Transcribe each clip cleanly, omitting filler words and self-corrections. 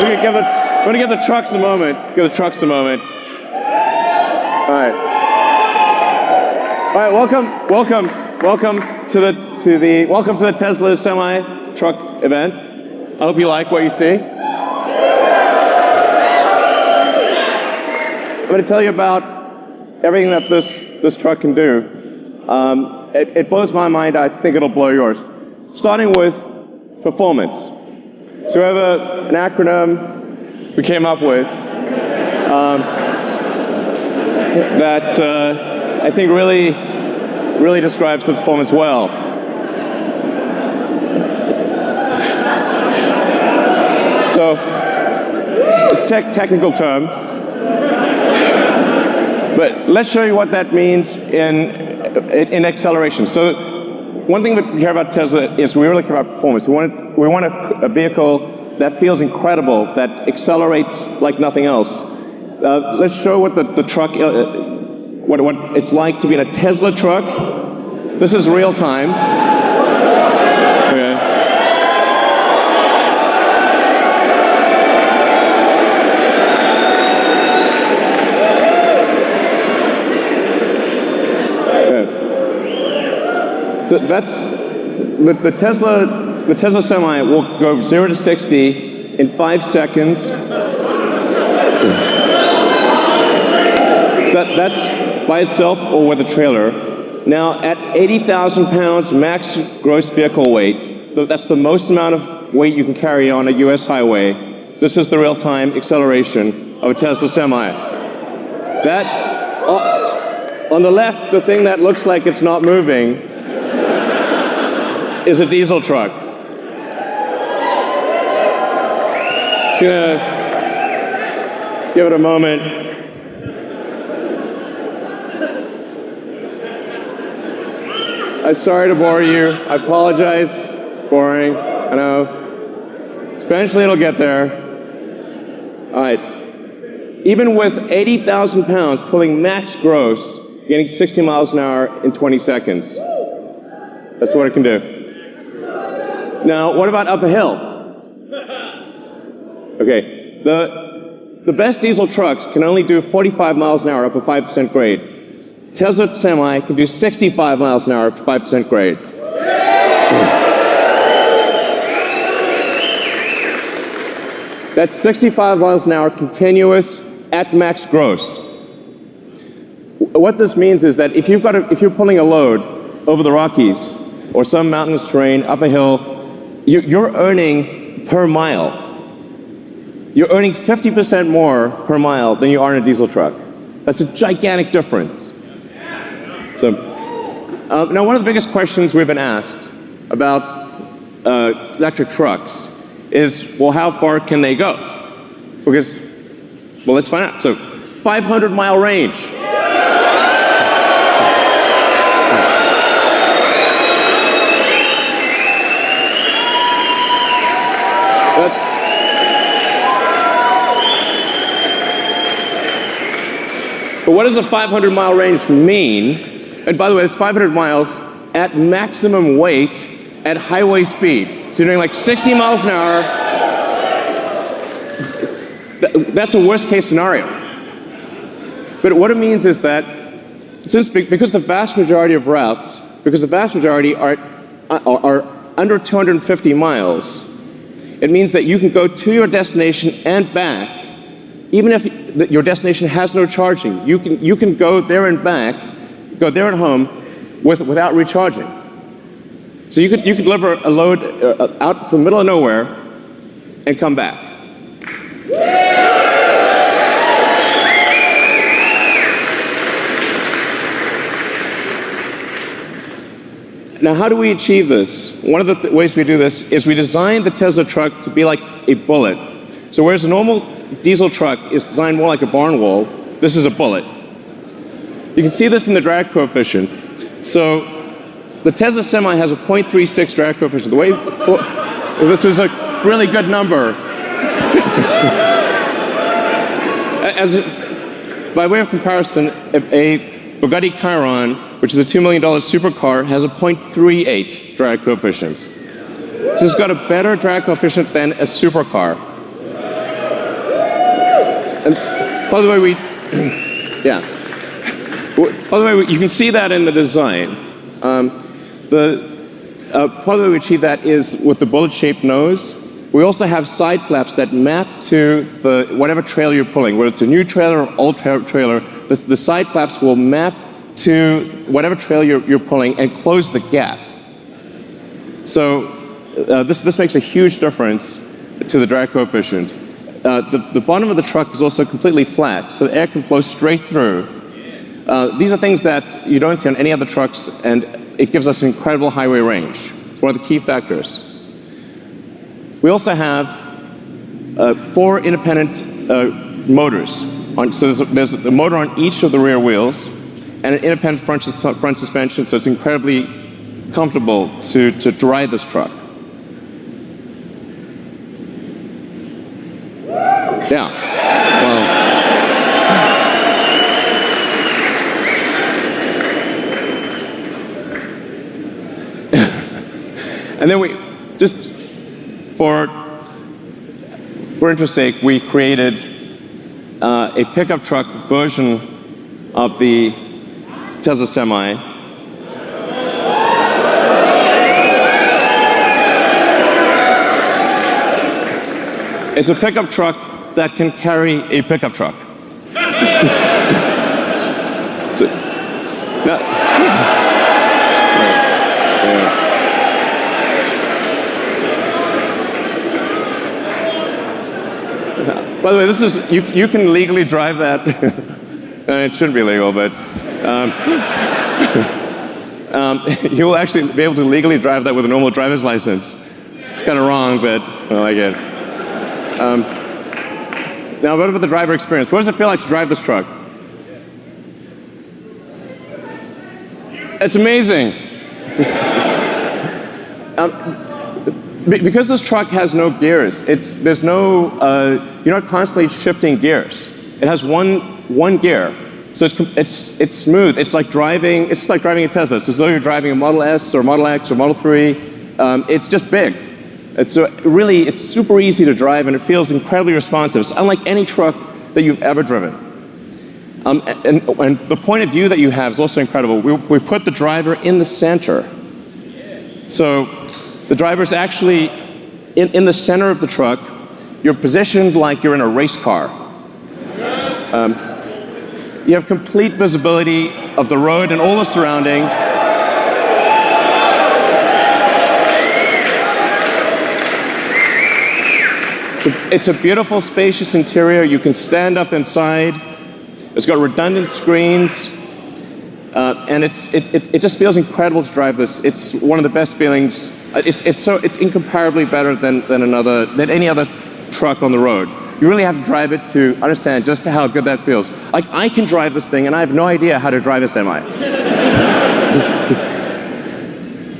We're gonna give the trucks a moment. Give the trucks a moment. All right. All right. Welcome to the Tesla semi truck event. I hope you like what you see. I'm going to tell you about everything that this truck can do. It blows my mind. I think it'll blow yours. Starting with performance. So we have an acronym we came up with that I think really describes the performance well. So it's a technical term, but let's show you what that means in acceleration. So one thing we care about Tesla is we really care about performance. We want a vehicle that feels incredible, that accelerates like nothing else. Let's show what the truck, what it's like to be in a Tesla truck. This is real time. Okay. So that's the Tesla Semi will go 0 to 60 in 5 seconds. That's by itself or with a trailer. Now at 80,000 pounds max gross vehicle weight, that's the most amount of weight you can carry on a US highway. This is the real-time acceleration of a Tesla Semi. That on the left, the thing that looks like it's not moving is a diesel truck. Just gonna give it a moment. I'm sorry to bore you. I apologize. It's boring. I know. Eventually it'll get there. All right. Even with 80,000 pounds pulling max gross, getting 60 miles an hour in 20 seconds. That's what it can do. Now, what about up a hill? Okay, the best diesel trucks can only do 45 miles an hour up a 5% grade. Tesla Semi can do 65 miles an hour up a 5% grade. That's 65 miles an hour continuous at max gross. What this means is that if you're pulling a load over the Rockies or some mountainous terrain up a hill, you're earning per mile. You're earning 50% more per mile than you are in a diesel truck. That's a gigantic difference. So, now one of the biggest questions we've been asked about electric trucks is, well, how far can they go? Because, well, let's find out. So, 500-mile range. But what does a 500-mile range mean? And by the way, it's 500 miles at maximum weight at highway speed. So you're doing like 60 miles an hour. That's a worst case scenario. But what it means is that because the vast majority of routes, because the vast majority are under 250 miles, it means that you can go to your destination and back, even if your destination has no charging. You can go there and back, go there and home without recharging. So you could deliver a load out to the middle of nowhere and come back. Now, how do we achieve this? One of the ways we do this is we design the Tesla truck to be like a bullet. So whereas a normal diesel truck is designed more like a barn wall, this is a bullet. You can see this in the drag coefficient. So the Tesla Semi has a 0.36 drag coefficient. This is a really good number. By way of comparison, a Bugatti Chiron, which is a $2 million supercar, has a 0.38 drag coefficient. So it's got a better drag coefficient than a supercar. And by the way, yeah. By the way, you can see that in the design. Part of the way we achieve that is with the bullet-shaped nose. We also have side flaps that map to whatever trailer you're pulling, whether it's a new trailer or old trailer. The side flaps will map to whatever trailer you're pulling and close the gap. So this makes a huge difference to the drag coefficient. The bottom of the truck is also completely flat, so the air can flow straight through. These are things that you don't see on any other trucks, and it gives us incredible highway range. It's one of the key factors. We also have 4 independent motors. So there's a motor on each of the rear wheels, and an independent front suspension, so it's incredibly comfortable to ride this truck. Yeah. Well. And then we just, for interest's sake, we created a pickup truck version of the Tesla Semi. It's a pickup truck that can carry a pickup truck. So, by the way, this is, you can legally drive that. It shouldn't be legal, but you will actually be able to legally drive that with a normal driver's license. It's kind of wrong, but well, I get it. Now, what about the driver experience? What does it feel like to drive this truck? It's amazing. Because this truck has no gears, there's no, you're not constantly shifting gears. It has one gear, so it's smooth. It's like driving a Tesla. It's as though you're driving a Model S or Model X or Model 3. It's just big. It's super easy to drive, and it feels incredibly responsive. It's unlike any truck that you've ever driven. And the point of view that you have is also incredible. We put the driver in the center. So the driver's actually in the center of the truck. You're positioned like you're in a race car. You have complete visibility of the road and all the surroundings. It's a beautiful, spacious interior. You can stand up inside. It's got redundant screens, and it just feels incredible to drive this. It's one of the best feelings. It's incomparably better than any other truck on the road. You really have to drive it to understand just how good that feels. Like, I can drive this thing, and I have no idea how to drive a semi.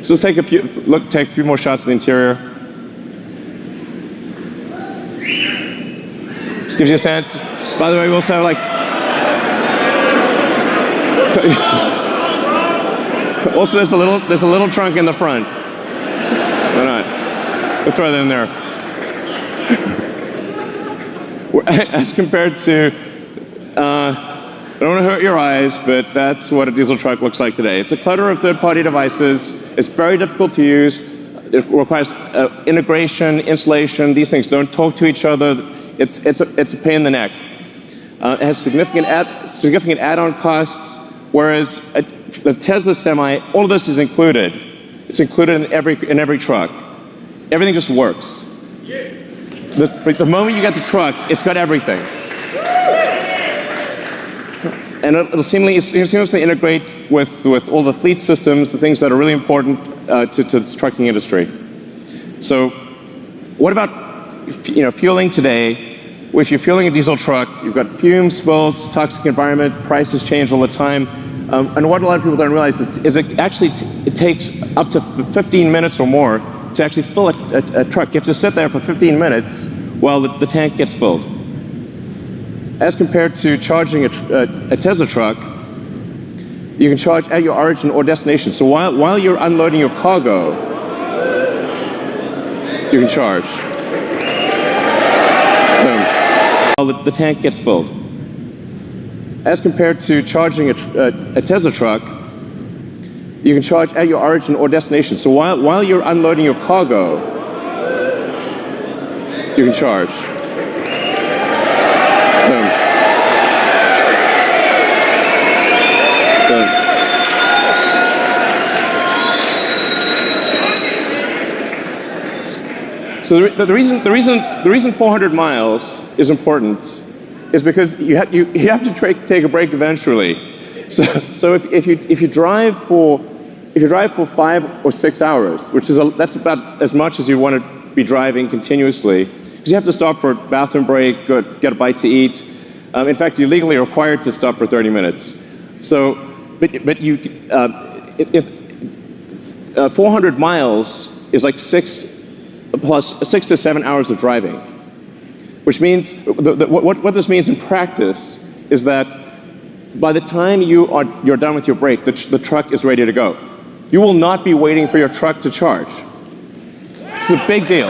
So let's take a few more shots of the interior. Just gives you a sense. By the way, we also have like. Also, there's a little trunk in the front. Why not? We'll throw that in there. As compared to, I don't want to hurt your eyes, but that's what a diesel truck looks like today. It's a clutter of third-party devices. It's very difficult to use. It requires integration, installation. These things don't talk to each other. It's a pain in the neck. It has significant add-on costs, whereas the Tesla Semi, all of this is included. It's included in every truck. Everything just works. The moment you get the truck, it's got everything. And it'll seamlessly integrate with all the fleet systems, the things that are really important to the trucking industry. So what about fueling today? If you're fueling a diesel truck, you've got fumes, spills, toxic environment, prices change all the time. And what a lot of people don't realize is it takes up to 15 minutes or more to actually fill a truck. You have to sit there for 15 minutes while the tank gets filled. As compared to charging a Tesla truck, you can charge at your origin or destination. So while you're unloading your cargo, you can charge. the tank gets filled. As compared to charging a Tesla truck, you can charge at your origin or destination. So while you're unloading your cargo, you can charge. Boom. Boom. So the reason 400 miles is important is because you have to take a break eventually. So if you drive for 5 or 6 hours, that's about as much as you want to be driving continuously, because you have to stop for a bathroom break, get a bite to eat. In fact, you're legally required to stop for 30 minutes. So, but you, 400 miles is like 6 to 7 hours of driving, which means what this means in practice is that by the time you're done with your break, the truck is ready to go. You will not be waiting for your truck to charge. It's a big deal.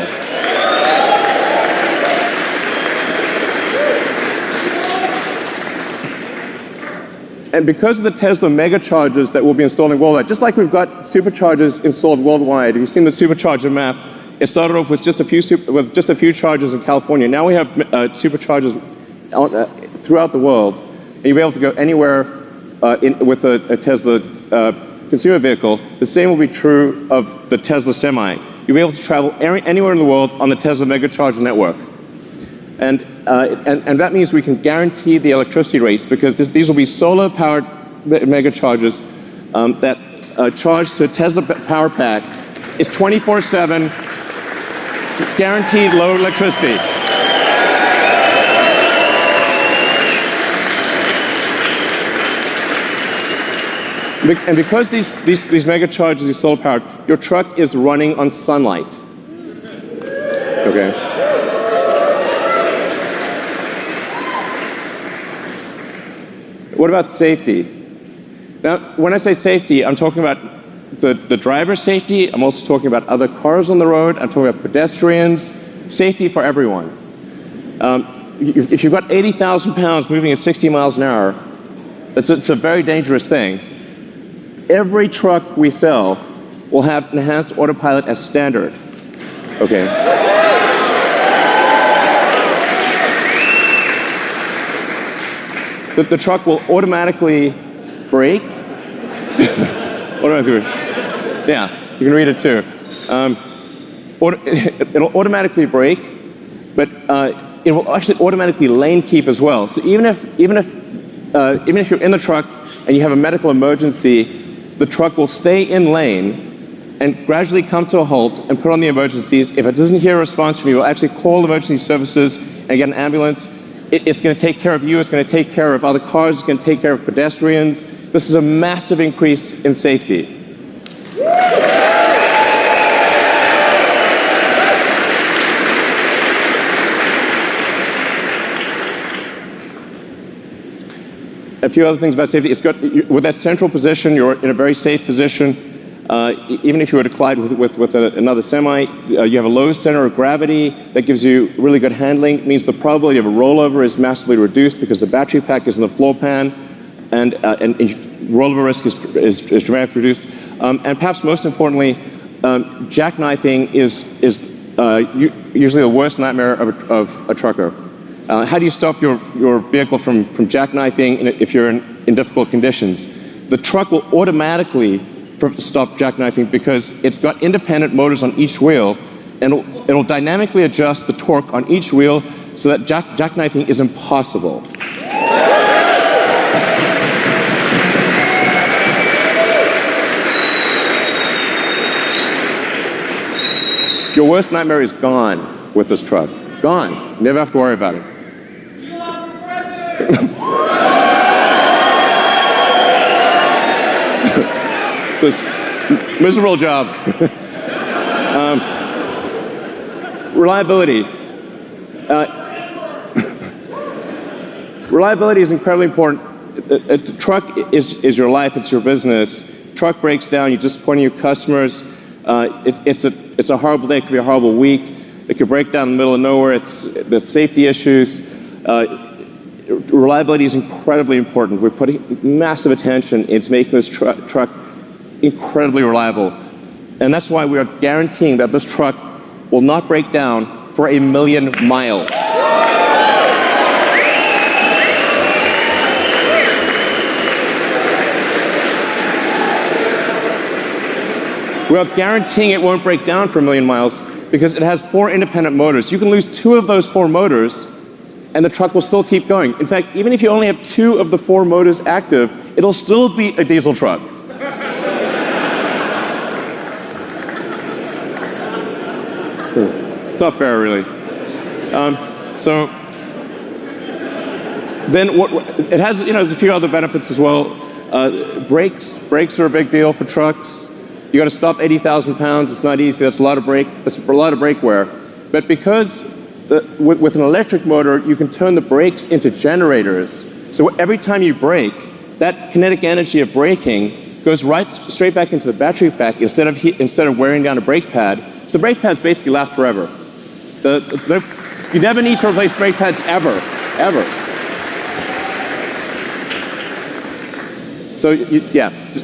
And because of the Tesla mega chargers that we'll be installing worldwide, just like we've got superchargers installed worldwide, you've seen the supercharger map. It started off with just a few chargers in California. Now we have superchargers throughout the world, and you'll be able to go anywhere with a Tesla consumer vehicle. The same will be true of the Tesla Semi. You'll be able to travel anywhere in the world on the Tesla mega charger network. And that means we can guarantee the electricity rates, because these will be solar-powered mega chargers that charge to a Tesla power pack. It's 24/7, guaranteed low electricity. And because these mega chargers are solar powered, your truck is running on sunlight. Okay. What about safety? Now, when I say safety, I'm talking about the driver's safety. I'm also talking about other cars on the road. I'm talking about pedestrians. Safety for everyone. If you've got 80,000 pounds moving at 60 miles an hour, it's a very dangerous thing. Every truck we sell will have enhanced autopilot as standard. Okay. The truck will automatically brake. Yeah, you can read it too. It'll automatically brake, but it will actually automatically lane keep as well. So even if you're in the truck and you have a medical emergency, the truck will stay in lane and gradually come to a halt and put on the emergencies. If it doesn't hear a response from you, it will actually call emergency services and get an ambulance. It's going to take care of you. It's going to take care of other cars. It's going to take care of pedestrians. This is a massive increase in safety. A few other things about safety. With that central position, you're in a very safe position. Even if you were to collide with another semi, you have a low center of gravity that gives you really good handling. It means the probability of a rollover is massively reduced because the battery pack is in the floor pan, and rollover risk is dramatically reduced. And perhaps most importantly, jackknifing is usually the worst nightmare of a trucker. How do you stop your vehicle from jackknifing if you're in difficult conditions? The truck will automatically stop jackknifing because it's got independent motors on each wheel, and it'll dynamically adjust the torque on each wheel so that jackknifing is impossible. Your worst nightmare is gone with this truck. Gone. Never have to worry about it. So it's a miserable job. Reliability. Reliability is incredibly important. The truck is your life. It's your business. The truck breaks down. You're disappointing your customers. It's a horrible day. It could be a horrible week. It could break down in the middle of nowhere. It's the safety issues. Reliability is incredibly important. We're putting massive attention into making this truck incredibly reliable. And that's why we are guaranteeing that this truck will not break down for 1,000,000 miles. We are guaranteeing it won't break down for 1,000,000 miles because it has 4 independent motors. You can lose 2 of those 4 motors and the truck will still keep going. In fact, even if you only have 2 of the 4 motors active, it'll still be a diesel truck. It's not fair, really. So then it has, there's a few other benefits as well. Brakes are a big deal for trucks. You got to stop 80,000 pounds. It's not easy. That's a lot of brake wear. But because with an electric motor, you can turn the brakes into generators. So every time you brake, that kinetic energy of braking goes straight back into the battery pack instead of wearing down a brake pad. So the brake pads basically last forever. You never need to replace brake pads ever. So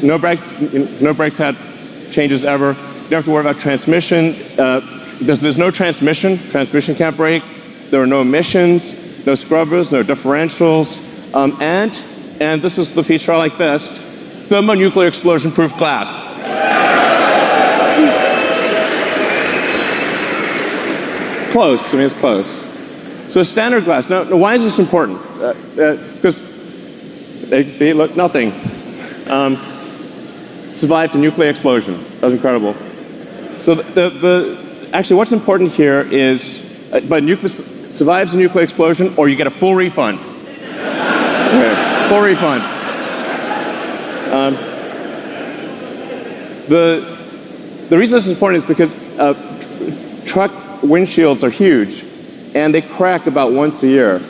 no brake pad changes ever. You don't have to worry about transmission. There's no transmission. Transmission can't brake. There are no emissions, no scrubbers, no differentials, and this is the feature I like best: thermonuclear explosion-proof glass. Close. I mean, it's close. So standard glass. Now, why is this important? Because you see, look, nothing. Survived a nuclear explosion. That was incredible. So actually, what's important here is, survives a nuclear explosion, or you get a full refund. Okay, full refund. The reason this is important is because truck windshields are huge, and they crack about once a year.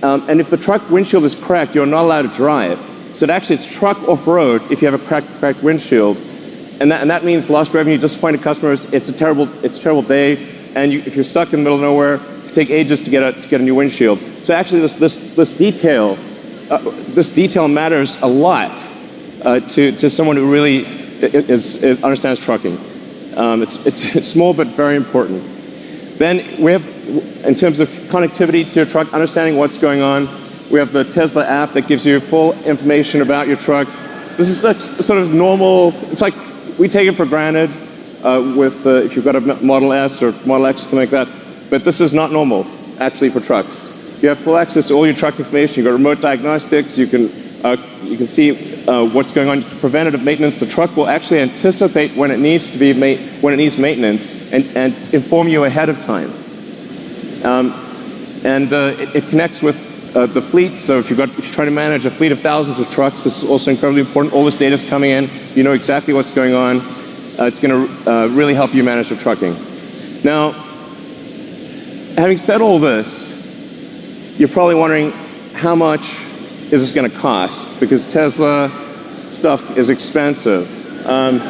And if the truck windshield is cracked, you're not allowed to drive. So actually, it's truck off-road if you have a cracked windshield, and that means lost revenue, disappointed customers. It's a terrible day, and if you're stuck in the middle of nowhere, it can take ages to get a new windshield. So actually, this detail matters a lot to someone who really understands trucking. It's small but very important. Then we have, in terms of connectivity to your truck, understanding what's going on. We have the Tesla app that gives you full information about your truck. This is sort of normal. It's like we take it for granted if you've got a Model S or Model X or something like that. But this is not normal, actually, for trucks. You have full access to all your truck information. You've got remote diagnostics. You can see what's going on. Preventative maintenance. The truck will actually anticipate when it needs maintenance and inform you ahead of time. It connects with the fleet. So if you're trying to manage a fleet of thousands of trucks, this is also incredibly important. All this data is coming in. You know exactly what's going on. It's going to really help you manage your trucking. Now, having said all this, you're probably wondering how much is this going to cost? Because Tesla stuff is expensive. But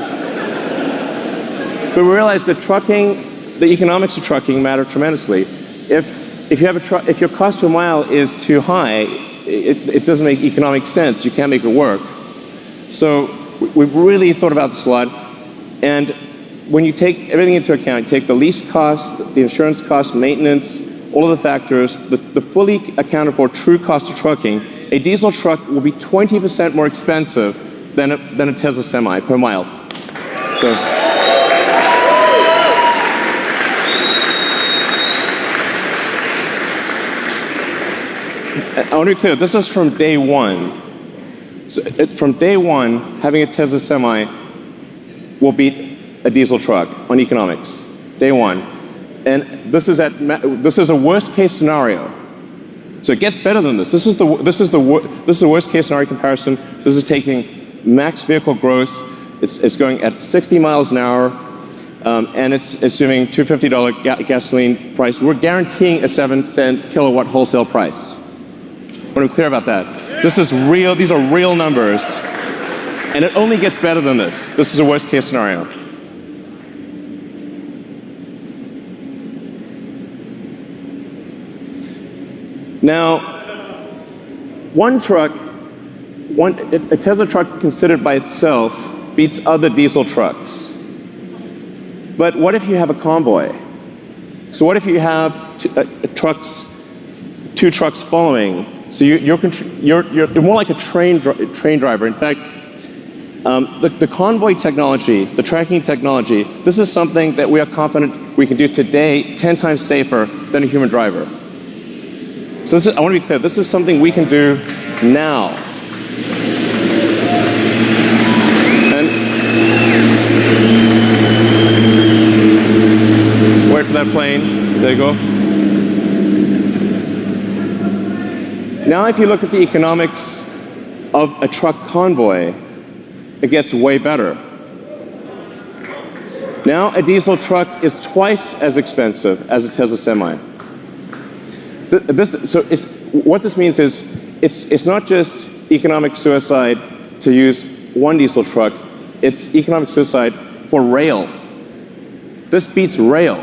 we realize that the economics of trucking matter tremendously. If your cost per mile is too high, it doesn't make economic sense. You can't make it work. So we've really thought about this a lot. And when you take everything into account, you take the lease cost, the insurance cost, maintenance, all of the factors, the fully accounted for true cost of trucking, a diesel truck will be 20% more expensive than a Tesla Semi per mile. So, I want to be clear, this is from day one. So from day one, having a Tesla Semi will beat a diesel truck on economics. Day one. And this is a worst case scenario. So it gets better than this. This is the worst case scenario comparison. This is taking max vehicle gross. It's going at 60 miles an hour, and it's assuming $250 gasoline price. We're guaranteeing a 7-cent kilowatt wholesale price. I want to be clear about that. This is real. These are real numbers, and it only gets better than this. This is a worst case scenario. Now, a Tesla truck considered by itself beats other diesel trucks. But what if you have a convoy? So what if you have two trucks following? So you're more like a train driver. In fact, the convoy technology, the tracking technology, this is something that we are confident we can do today 10 times safer than a human driver. So I want to be clear, this is something we can do now. And wait for that plane. There you go. Now if you look at the economics of a truck convoy, it gets way better. Now a diesel truck is twice as expensive as a Tesla Semi. What this means is it's not just economic suicide to use one diesel truck, it's economic suicide for rail. This beats rail.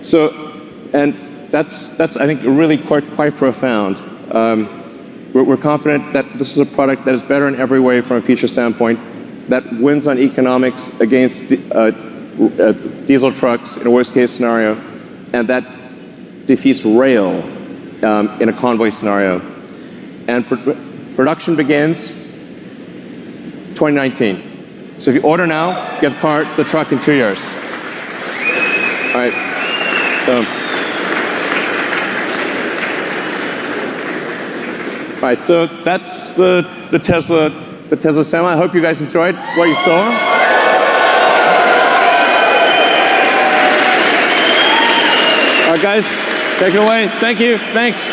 So, and that's I think really quite profound. We're confident that this is a product that is better in every way from a feature standpoint, that wins on economics against diesel trucks in a worst case scenario, and that defeats rail in a convoy scenario. And production begins 2019. So if you order now, get the truck in 2 years. All right. All right, so that's the Tesla Semi. I hope you guys enjoyed what you saw. All right, guys, take it away. Thank you. Thanks.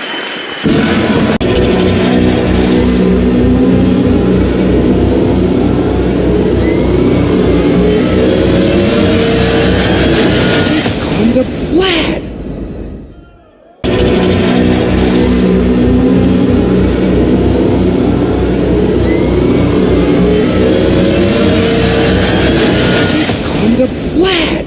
The plaid. The plaid.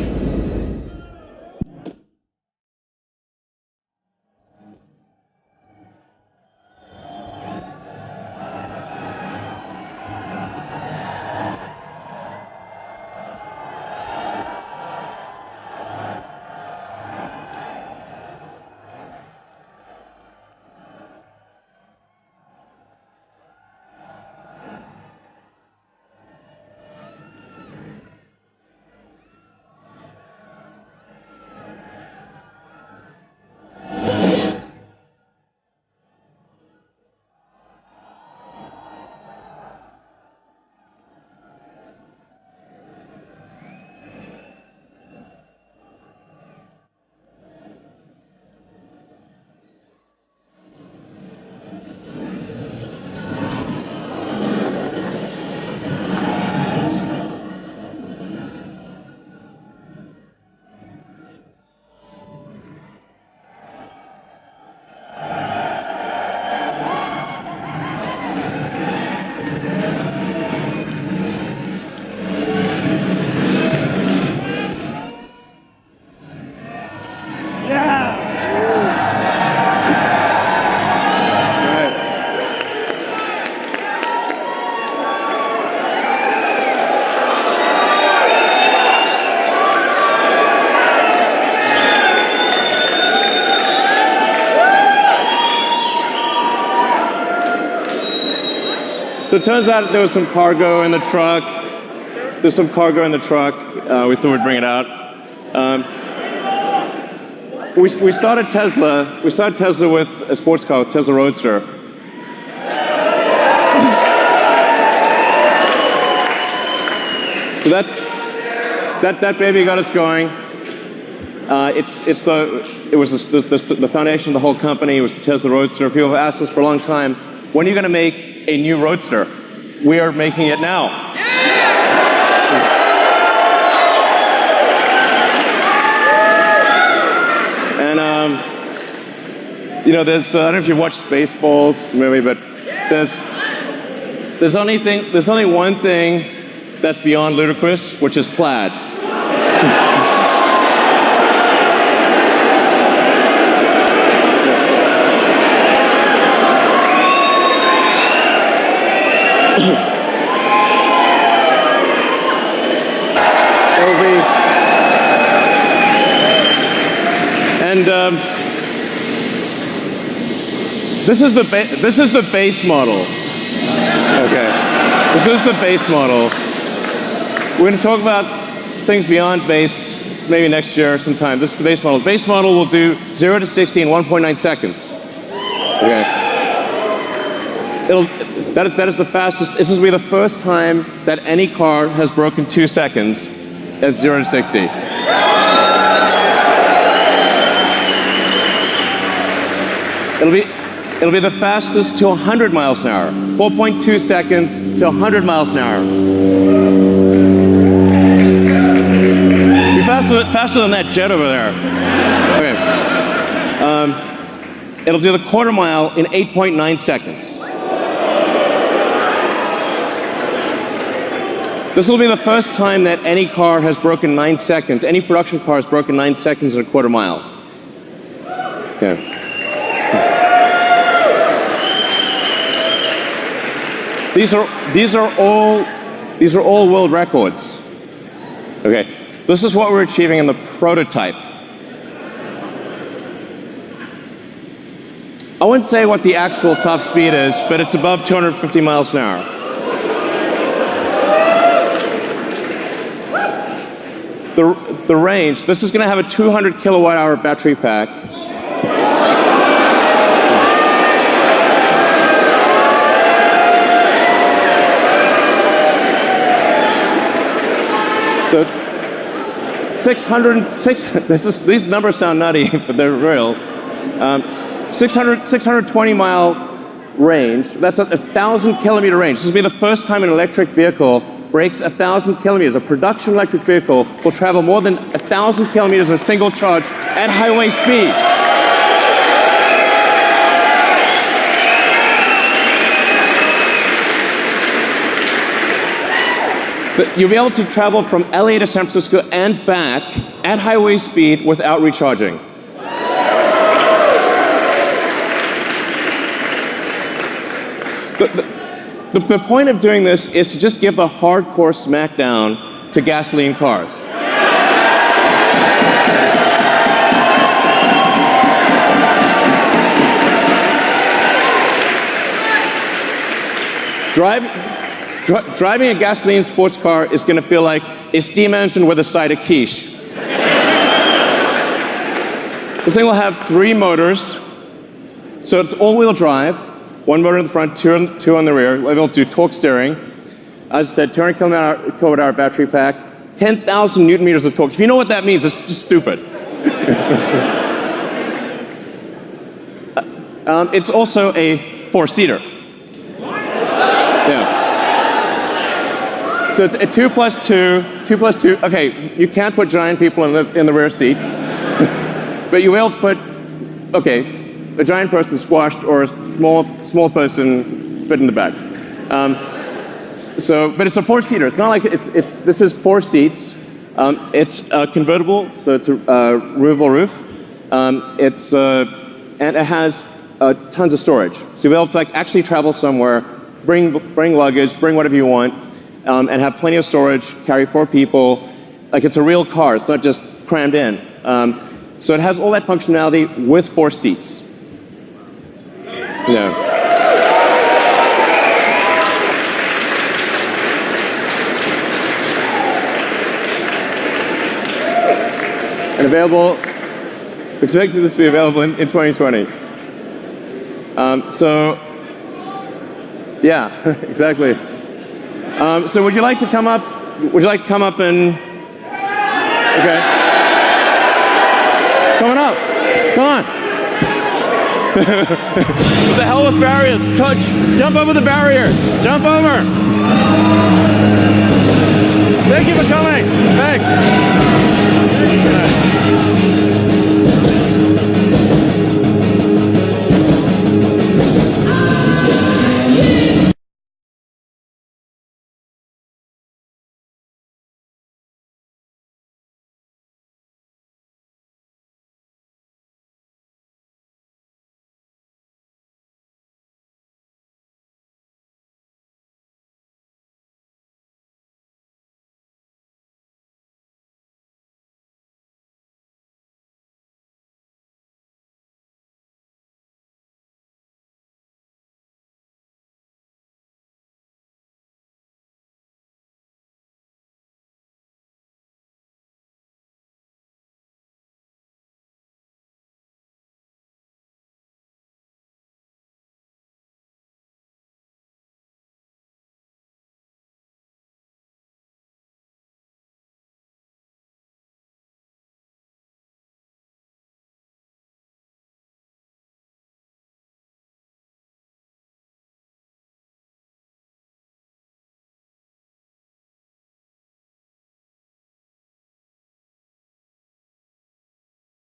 So it turns out there was some cargo in the truck. There's some cargo in the truck. We thought we'd bring it out. We started Tesla. We started Tesla with a sports car, Tesla Roadster. So that baby got us going. It was the foundation of the whole company. It was the Tesla Roadster. People have asked us for a long time, when are you going to make a new Roadster? We are making it now. And you know, there's I don't know if you've watched Spaceballs movie, but there's only one thing that's beyond ludicrous, which is plaid. This is the base model. Okay, this is the base model. We're going to talk about things beyond base maybe next year sometime. This is the base model. The base model will do 0 to 60 in 1.9 seconds. Okay. That is the fastest. This will be the first time that any car has broken 2 seconds at 0 to 60. It'll be the fastest to 100 miles an hour. 4.2 seconds to 100 miles an hour. Be faster than that jet over there. Okay. It'll do the quarter mile in 8.9 seconds. This will be the first time that any car has broken 9 seconds. Any production car has broken 9 seconds in a quarter mile. Okay. These are all world records. Okay, this is what we're achieving in the prototype. I wouldn't say what the actual top speed is, but it's above 250 miles an hour. The range, this is going to have a 200 kilowatt hour battery pack. So these numbers sound nutty, but they're real. 620 mile range, that's a 1,000 kilometer range. This will be the first time an electric vehicle breaks 1,000 kilometers. A production electric vehicle will travel more than 1,000 kilometers in a single charge at highway speed. But you'll be able to travel from LA to San Francisco and back at highway speed without recharging. The point of doing this is to just give the hardcore smackdown to gasoline cars. Driving a gasoline sports car is going to feel like a steam engine with a side of quiche. This thing will have 3 motors, so it's all-wheel drive. 1 motor in the front, 2 on the rear. We'll be able to do torque steering. As I said, 200 kilowatt hour battery pack, 10,000 newton meters of torque. If you know what that means, it's just stupid. It's also a 4-seater. Yeah. So it's a 2 plus 2. Okay, you can't put giant people in the rear seat, but you will put, okay, a giant person squashed or a small person fit in the back. But it's a 4-seater. It's not like this is 4 seats. It's convertible, so it's a removable roof. And it has tons of storage. So you'll be able to actually travel somewhere, bring luggage, bring whatever you want, and have plenty of storage. Carry 4 people. Like it's a real car. It's not just crammed in. So it has all that functionality with 4 seats. No. And expected this to be available in 2020. Yeah, exactly. So would you like to come up? Would you like to come up and? Okay. Coming up. Come on. What the hell with barriers? Jump over the barriers. Jump over. Thank you for coming. Thanks.